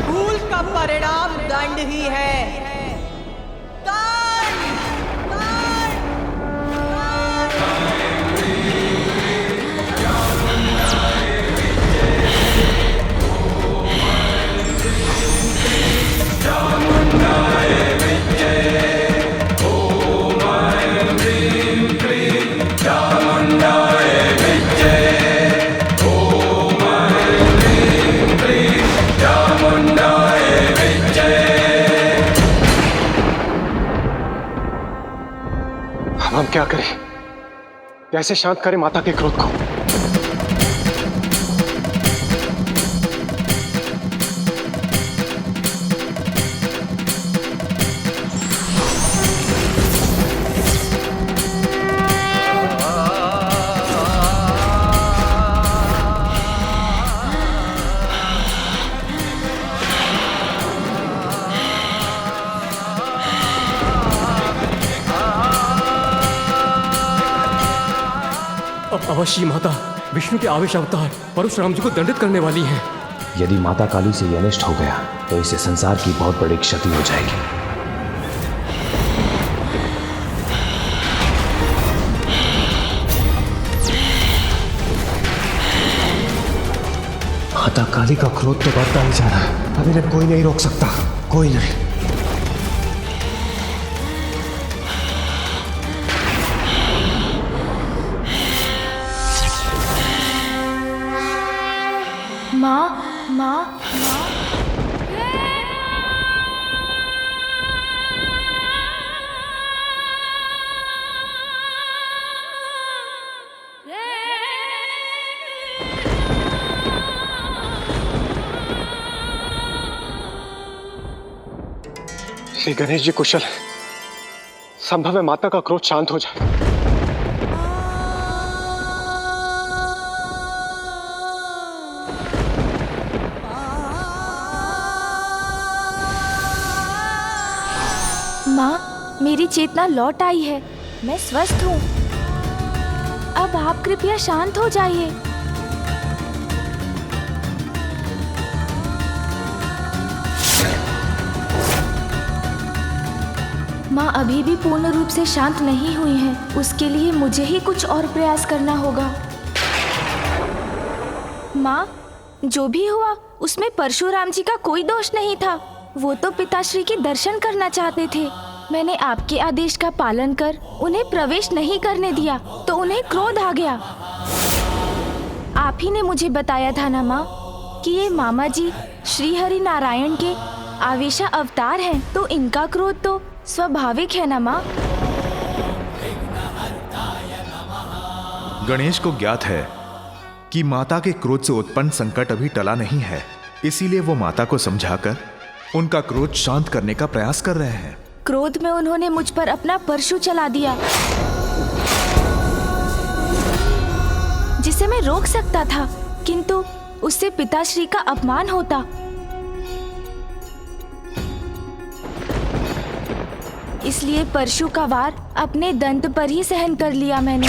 भूल का परिणाम दंड ही है। हम क्या करें? कैसे शांत करें माता के क्रोध को? अवश्य माता विष्णु के आवेश अवतार परशुराम जी को दंडित करने वाली हैं। यदि माता काली से ये अनिष्ट हो गया तो इससे संसार की बहुत बड़ी क्षति हो जाएगी। माता काली का क्रोध तो बढ़ता ही जा रहा है। अब इन्हें कोई नहीं रोक सकता, कोई नहीं। माँ श्री गणेश जी कुशल है। संभव है माता का क्रोध शांत हो जाए। माँ, मेरी चेतना लौट आई है। मैं स्वस्थ हूँ। अब आप कृपया शांत हो जाइए। माँ अभी भी पूर्ण रूप से शांत नहीं हुई हैं। उसके लिए मुझे ही कुछ और प्रयास करना होगा। माँ, जो भी हुआ उसमें परशुराम जी का कोई दोष नहीं था। वो तो पिताश्री के दर्शन करना चाहते थे। मैंने आपके आदेश का पालन कर उन्हें प्रवेश नहीं करने दिया तो उन्हें क्रोध आ गया। आप ही ने मुझे बताया था ना माँ कि ये मामा जी श्री हरि नारायण के आवेशा अवतार हैं, तो इनका क्रोध तो स्वाभाविक है ना माँ। गणेश को ज्ञात है कि माता के क्रोध से उत्पन्न संकट अभी टला नहीं है, इसीलिए वो माता को समझाकर उनका क्रोध शांत करने का प्रयास कर रहे हैं। क्रोध में उन्होंने मुझ पर अपना परशु चला दिया, जिसे मैं रोक सकता था, किंतु उससे पिताश्री का अपमान होता। इसलिए परशु का वार अपने दंत पर ही सहन कर लिया मैंने।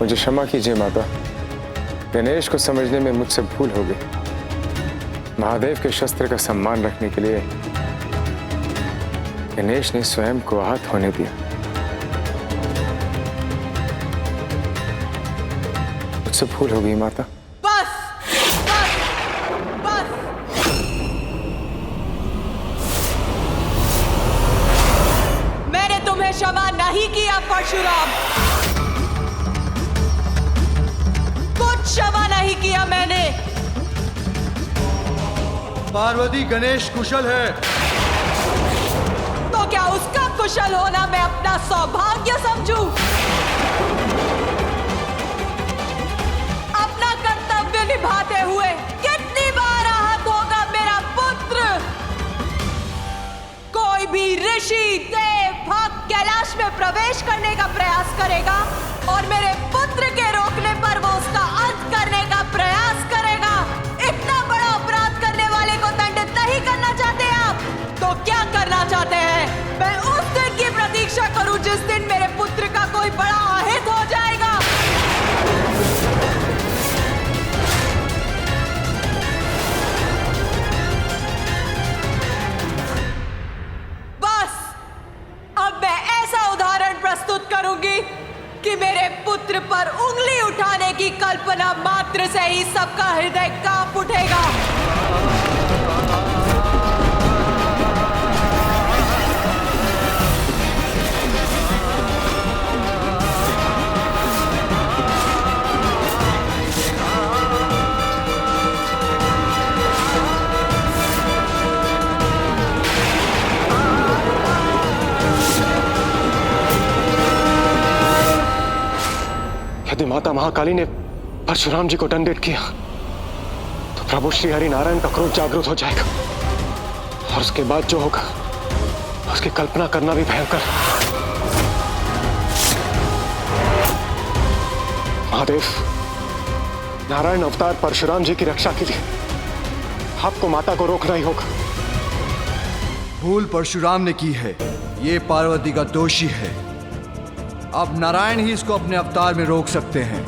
मुझे क्षमा कीजिए माता, गणेश को समझने में मुझसे भूल हो गई। महादेव के शस्त्र का सम्मान रखने के लिए गणेश ने स्वयं को आहत होने दिया। मुझसे भूल हो गई माता। बस बस बस। मैंने तुम्हें क्षमा नहीं किया परशुराम, क्षमा नहीं किया मैंने। पार्वती गणेश कुशल है तो क्या उसका कुशल होना मैं अपना सौभाग्य समझूं? अपना कर्तव्य निभाते हुए कितनी बार आहत होगा मेरा पुत्र। कोई भी ऋषि देव भक्त कैलाश में प्रवेश करने का प्रयास करेगा और मेरे पुत्र के रोकने पर वो उसका अंत करने का प्रयास करेगा। इतना बड़ा अपराध करने वाले को दंडित नहीं करना चाहते आप? तो क्या से ही सबका हृदय कांप उठेगा। यदि माता महाकाली ने परशुराम जी को दंडित किया तो प्रभु श्री हरि नारायण का क्रोध जागृत हो जाएगा और उसके बाद जो होगा उसकी कल्पना करना भी भयंकर है। महादेव, नारायण अवतार परशुराम जी की रक्षा के लिए आपको माता को रोकना ही होगा। भूल परशुराम ने की है, ये पार्वती का दोषी है। अब नारायण ही इसको अपने अवतार में रोक सकते हैं।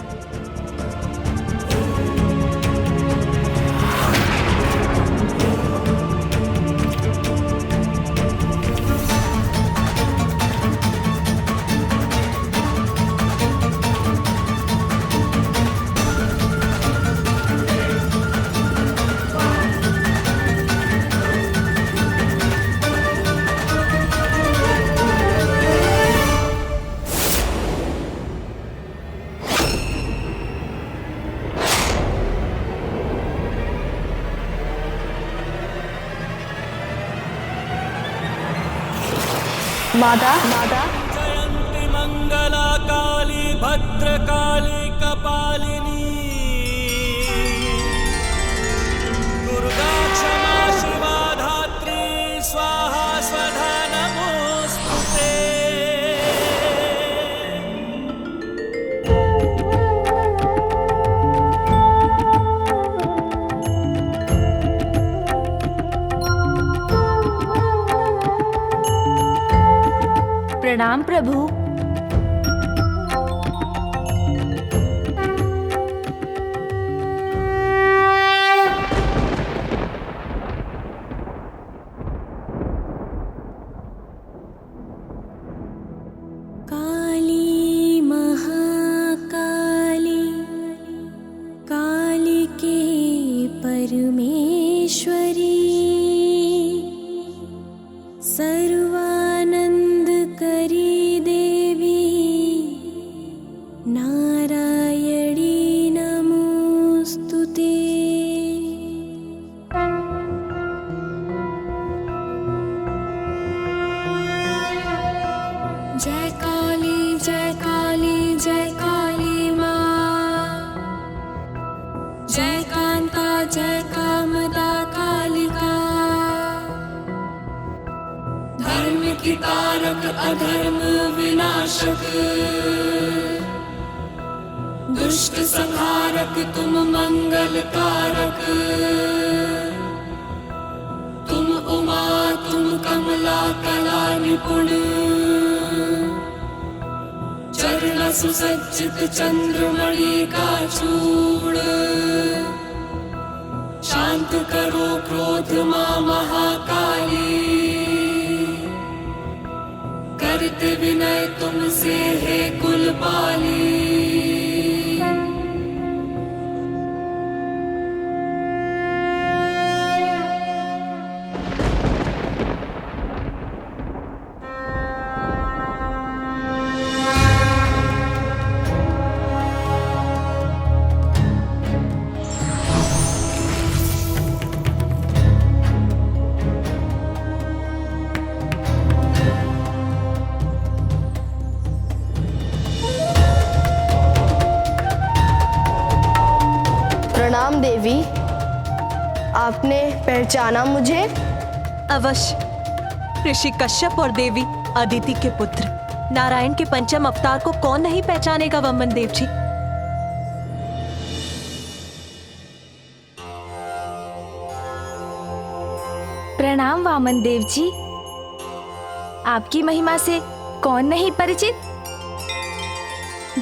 जयंती मंगला काली भद्रकाली कपालिनी दुर्गा क्षमा शिवा धात्री स्वाहा स्वधा नमोस्तुते। प्रणाम प्रभु। काली महाकाली कालिके परमेश्वरी सर्वानंद करी देवी नारायणी नमोस्तुते। जय काली जय काली जय काली माँ, जय कांता जय कामदा कालिका, धर्म की तारक अधर्म विनाशक, दुष्ट संहारक तुम मंगल कारक, तुम उमा तुम कमला कला निपुण, चरण सुसज्जित चंद्रमणि का चूड़, शांत करो क्रोध मां महाकाली, करते विनय तुमसे है कुलपाली। प्रणाम देवी, आपने पहचाना मुझे? अवश्य। ऋषि कश्यप और देवी अदिति के पुत्र नारायण के पंचम अवतार को कौन नहीं पहचानेगा वमन देव जी। प्रणाम वामन देव जी। आपकी महिमा से कौन नहीं परिचित,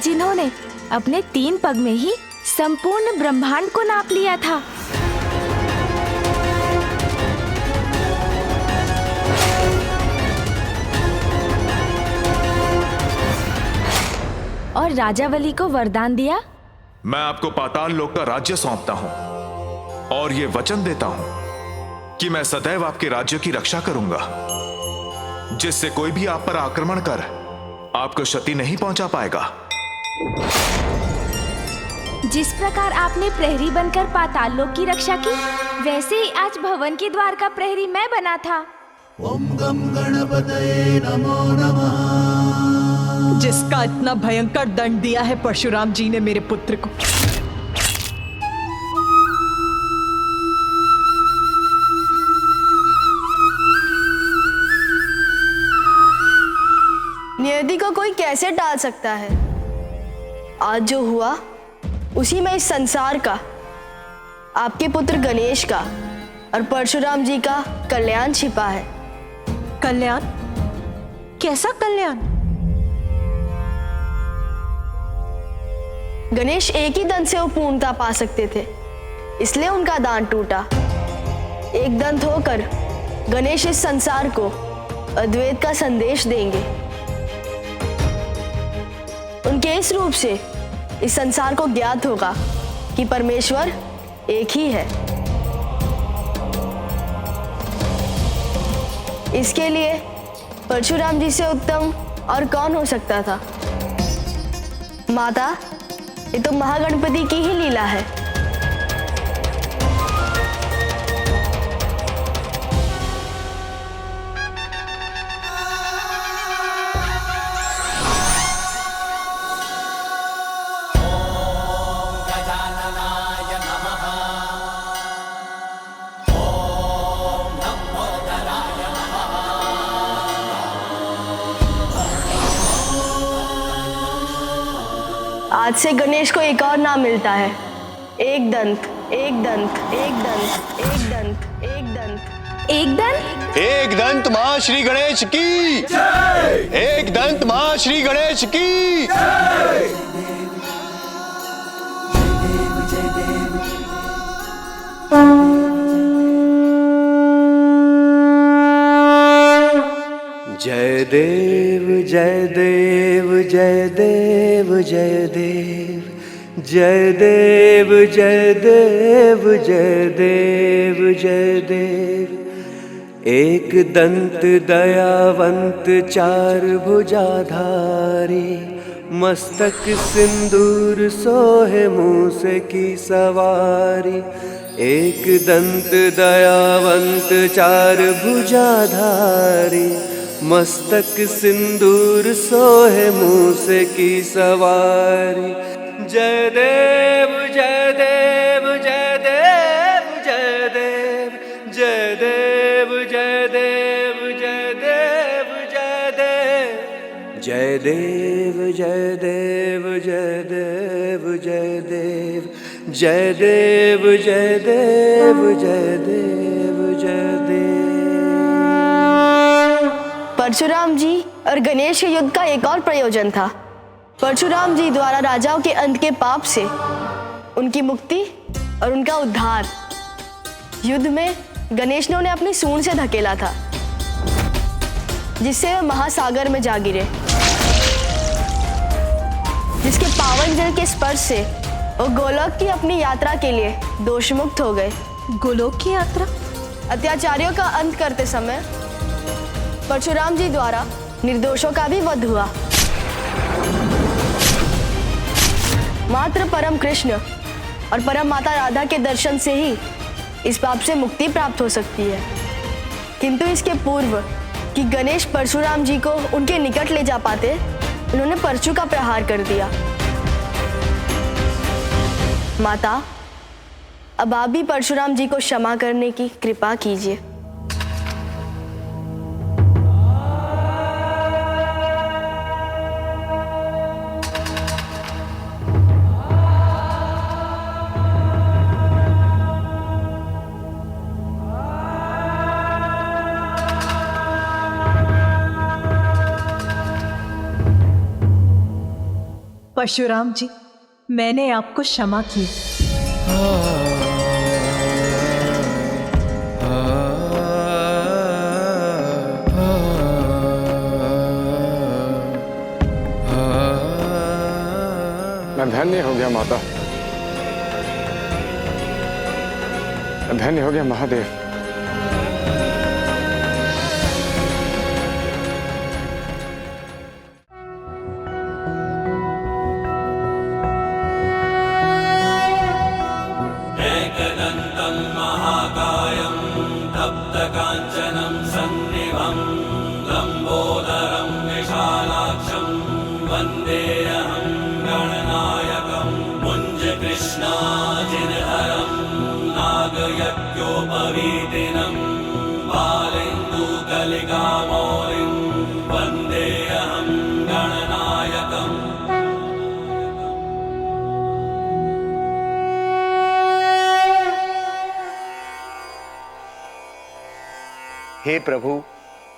जिन्होंने अपने 3 पग में ही संपूर्ण ब्रह्मांड को नाप लिया था। और राजा बलि को वरदान दिया मैं आपको पाताल लोक का राज्य सौंपता हूं और यह वचन देता हूं कि मैं सदैव आपके राज्य की रक्षा करूंगा, जिससे कोई भी आप पर आक्रमण कर आपको क्षति नहीं पहुंचा पाएगा। जिस प्रकार आपने प्रहरी बनकर पाताल लोक की रक्षा की, वैसे ही आज भवन के द्वार का प्रहरी मैं बना था। ओम गम गणपतये नमो नमः। जिसका इतना भयंकर दंड दिया है परशुराम जी ने मेरे पुत्र को, नियति को कोई कैसे टाल सकता है? आज जो हुआ उसी में इस संसार का, आपके पुत्र गणेश का और परशुराम जी का कल्याण छिपा है। कल्याण? कैसा कल्याण? गणेश एक ही दंत से वो पूर्णता पा सकते थे, इसलिए उनका दान टूटा। एक दंत होकर गणेश इस संसार को अद्वैत का संदेश देंगे। उनके इस रूप से इस संसार को ज्ञात होगा कि परमेश्वर एक ही है। इसके लिए परशुराम जी से उत्तम और कौन हो सकता था? माता, ये तो महागणपति की ही लीला है। आज से गणेश को एक और नाम मिलता है, एक दंत, एक दंत, एक दंत, एक दंत, एक दंत, एक दंत। एक दंत महाश्री गणेश की जय। एक दंत महाश्री गणेश की जय। जय देव जय देव जय देव जय देव जय देव जय देव जय देव जय देव। एक दंत दयावंत चार भुजाधारी, मस्तक सिंदूर सोहे मूस की सवारी। एक दंत दयावंत चार भुजाधारी, मस्तक सिंदूर सोहे मूस की सवारी। जय देव जय देव जय देव जय देव जय देव जय देव जय देव जय देव जय देव जय देव जय देव जय देव जय देव जय देव जय देव जय देव। परशुराम जी और गणेश के युद्ध का एक और प्रयोजन था। परशुराम जी द्वारा राजाओं के अंत के पाप से उनकी मुक्ति और उनका उद्धार। युद्ध में गणेश ने उन्हें अपनी सूंड से धकेला था, जिससे वे महासागर में जा गिरे, जिसके पावन जल के स्पर्श से वो गोलोक की अपनी यात्रा के लिए दोषमुक्त हो गए। गोलोक की यात्रा? अत्याचारियों का अंत करते समय परशुराम जी द्वारा निर्दोषों का भी वध हुआ। मात्र परम कृष्ण और परम माता राधा के दर्शन से ही इस पाप से मुक्ति प्राप्त हो सकती है। किंतु इसके पूर्व कि गणेश परशुराम जी को उनके निकट ले जा पाते, उन्होंने परशु का प्रहार कर दिया। माता, अब आप भी परशुराम जी को क्षमा करने की कृपा कीजिए। परशुराम जी, मैंने आपको क्षमा की। मैं धन्य हो गया माता। धन्य हो गया महादेव। एकदन्तं महाकायं तप्तकाञ्चनं सन्निभं लम्बोदरं विशालाक्षं वन्देऽहं गणनायकं मुञ्जकृष्णाजिनहरं नागयज्ञोपवीतिनं बालेन्दुकलिकामौलिं वन्देऽहं गणनायकम्। हे प्रभु,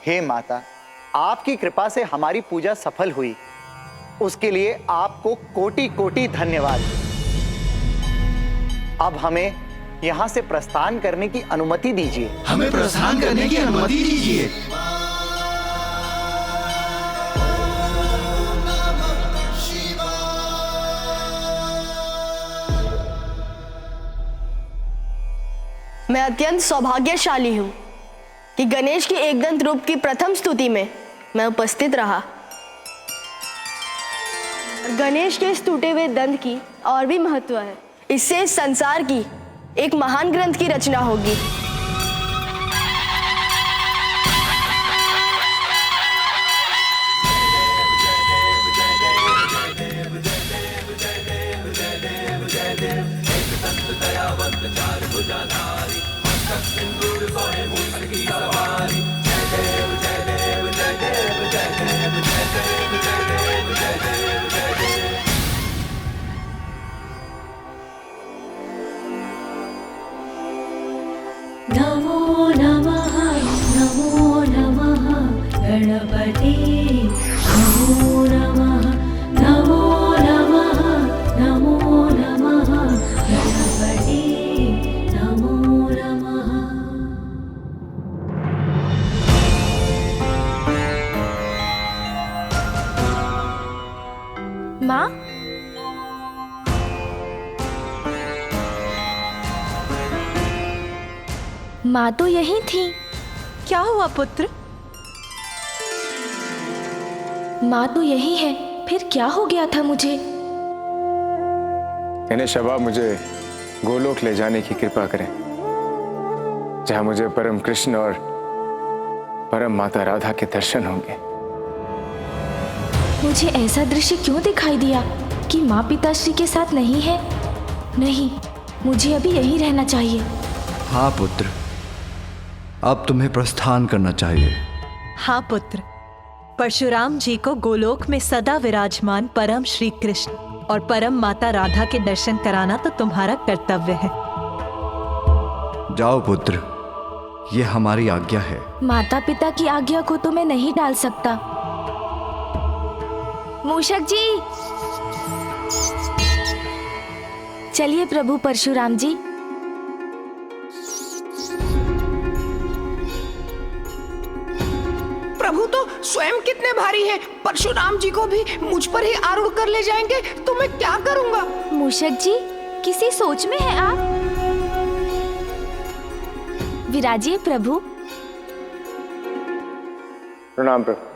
हे माता, आपकी कृपा से हमारी पूजा सफल हुई, उसके लिए आपको कोटि कोटि धन्यवाद। अब हमें यहाँ से प्रस्थान करने की अनुमति दीजिए। हमें प्रस्थान करने की अनुमति दीजिए। मैं अत्यंत सौभाग्यशाली हूँ कि गणेश की एकदंत रूप की प्रथम स्तुति में मैं उपस्थित रहा। गणेश के इस टूटे हुए दंत की और भी महत्व है। इससे इस संसार की एक महान ग्रंथ की रचना होगी। नमो नमः गणपते नमो नमः गणपते नमो नमः। माँ, माँ तो यही थी। क्या हुआ पुत्र? माँ तो यही है, फिर क्या हो गया था मुझे? इन्हें शबा मुझे गोलोक ले जाने की कृपा करें, जहां मुझे परम कृष्ण और परम माता राधा के दर्शन होंगे। मुझे ऐसा दृश्य क्यों दिखाई दिया कि माँ पिताश्री के साथ नहीं है? नहीं, मुझे अभी यहीं रहना चाहिए। हाँ पुत्र, अब तुम्हें प्रस्थान करना चाहिए। हाँ पुत्र, परशुराम जी को गोलोक में सदा विराजमान परम श्री कृष्ण और परम माता राधा के दर्शन कराना तो तुम्हारा कर्तव्य है। जाओ पुत्र, ये हमारी आज्ञा है। माता पिता की आज्ञा को तो मैं नहीं डाल सकता। मूषक जी, चलिए प्रभु परशुराम जी। प्रभु तो स्वयं कितने भारी हैं, परशुराम जी को भी मुझ पर ही आरूढ़ कर ले जाएंगे तो मैं क्या करूंगा? मूषक जी, किसी सोच में हैं आप? विराजिए प्रभु। प्रणाम प्रभु।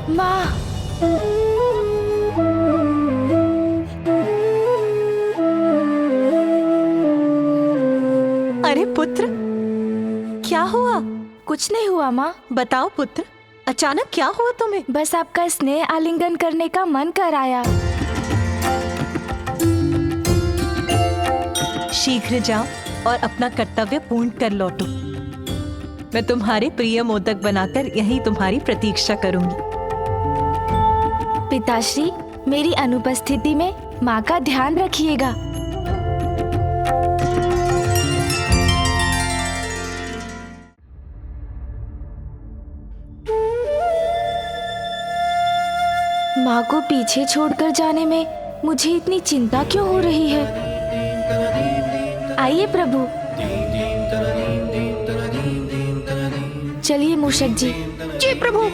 माँ, अरे पुत्र, क्या हुआ? कुछ नहीं हुआ माँ। बताओ पुत्र, अचानक क्या हुआ तुम्हें? बस आपका स्नेह आलिंगन करने का मन कर आया। शीघ्र जाओ और अपना कर्तव्य पूर्ण कर लौटो। मैं तुम्हारे प्रिय मोदक बनाकर यहीं तुम्हारी प्रतीक्षा करूंगी। पिताश्री, मेरी अनुपस्थिति में माँ का ध्यान रखिएगा। माँ को पीछे छोड़कर जाने में मुझे इतनी चिंता क्यों हो रही है? आइए प्रभु। चलिए मूषक जी। जी प्रभु।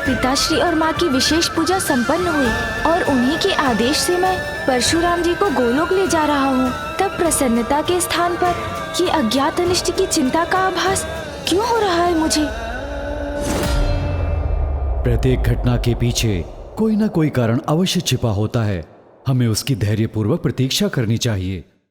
पिताश्री और माँ की विशेष पूजा संपन्न हुई और उन्हीं के आदेश से मैं परशुराम जी को गोलोक ले जा रहा हूँ। तब प्रसन्नता के स्थान पर ये अज्ञात अनिष्ट की चिंता का आभास क्यों हो रहा है मुझे? प्रत्येक घटना के पीछे कोई ना कोई कारण अवश्य छिपा होता है। हमें उसकी धैर्यपूर्वक प्रतीक्षा करनी चाहिए।